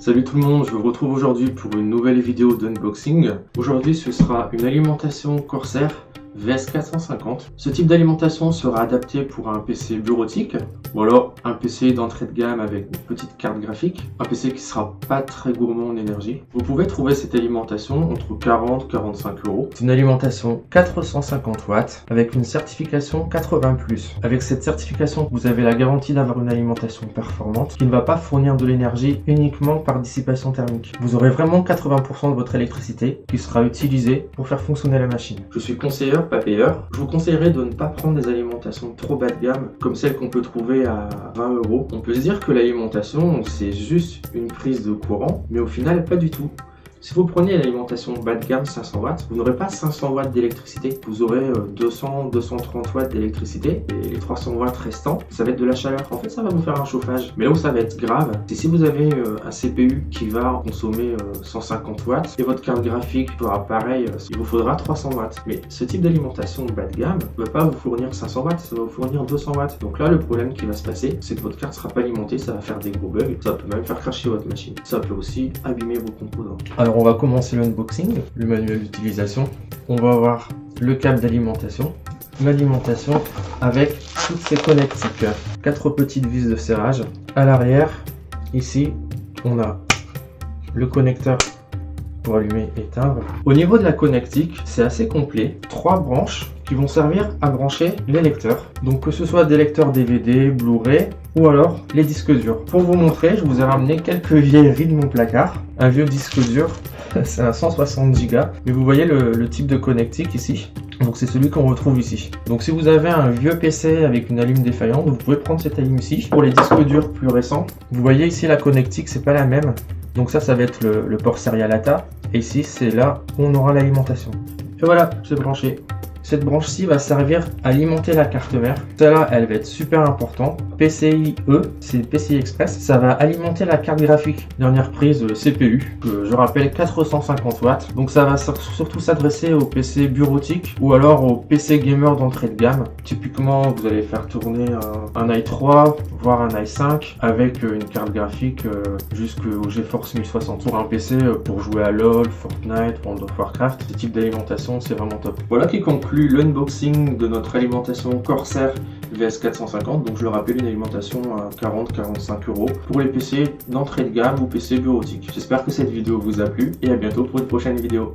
Salut tout le monde, je vous retrouve aujourd'hui pour une nouvelle vidéo d'unboxing. Aujourd'hui ce sera une alimentation Corsair VS450. Ce type d'alimentation sera adapté pour un PC bureautique ou alors un PC d'entrée de gamme avec une petite carte graphique, un PC qui sera pas très gourmand en énergie. Vous pouvez trouver cette alimentation entre 40 et 45 euros. C'est une alimentation 450 watts avec une certification 80+. Avec cette certification, vous avez la garantie d'avoir une alimentation performante qui ne va pas fournir de l'énergie uniquement par dissipation thermique. Vous aurez vraiment 80% de votre électricité qui sera utilisée pour faire fonctionner la machine. Je suis conseilleur, pas payeur. Je vous conseillerais de ne pas prendre des alimentations trop bas de gamme comme celles qu'on peut trouver à 20 euros. On peut se dire que l'alimentation c'est juste une prise de courant, mais au final pas du tout. Si vous preniez l'alimentation bas de gamme 500 watts, vous n'aurez pas 500 watts d'électricité. Vous aurez 200-230 watts d'électricité et les 300 watts restants, ça va être de la chaleur. En fait, ça va vous faire un chauffage. Mais là où ça va être grave, c'est si vous avez un CPU qui va consommer 150 watts et votre carte graphique fera pareil, il vous faudra 300 watts. Mais ce type d'alimentation bas de gamme ne va pas vous fournir 500 watts, ça va vous fournir 200 watts. Donc là, le problème qui va se passer, c'est que votre carte ne sera pas alimentée, ça va faire des gros bugs, ça peut même faire crasher votre machine. Ça peut aussi abîmer vos composants. Alors on va commencer l'unboxing, le manuel d'utilisation. On va avoir le câble d'alimentation, l'alimentation avec toutes ces connectiques, 4 petites vis de serrage. À l'arrière, ici, on a le connecteur pour allumer et éteindre. Au niveau de la connectique, c'est assez complet. 3 branches qui vont servir à brancher les lecteurs. Donc que ce soit des lecteurs DVD, Blu-ray ou alors les disques durs. Pour vous montrer, je vous ai ramené quelques vieilleries de mon placard. Un vieux disque dur, c'est un 160 Go. Mais vous voyez le type de connectique ici. Donc c'est celui qu'on retrouve ici. Donc si vous avez un vieux PC avec une allume défaillante, vous pouvez prendre cette allume ici. Pour les disques durs plus récents, vous voyez ici la connectique, c'est pas la même. Donc ça va être le port Serial ATA. Et ici, c'est là où on aura l'alimentation. Et voilà, c'est branché. Cette branche-ci va servir à alimenter la carte mère. Celle-là, elle va être super importante. PCIe, c'est PCI Express. Ça va alimenter la carte graphique. Dernière prise CPU, que je rappelle 450 watts. Donc ça va surtout s'adresser aux PC bureautiques ou alors aux PC gamer d'entrée de gamme. Typiquement, vous allez faire tourner un i3, voire un i5 avec une carte graphique jusqu'au GeForce 1060. Pour un PC pour jouer à LoL, Fortnite, World of Warcraft, ce type d'alimentation, c'est vraiment top. Voilà qui conclut l'unboxing de notre alimentation Corsair VS450. Donc je le rappelle, une alimentation à 40-45 euros pour les PC d'entrée de gamme ou PC bureautique. J'espère que cette vidéo vous a plu et à bientôt pour une prochaine vidéo.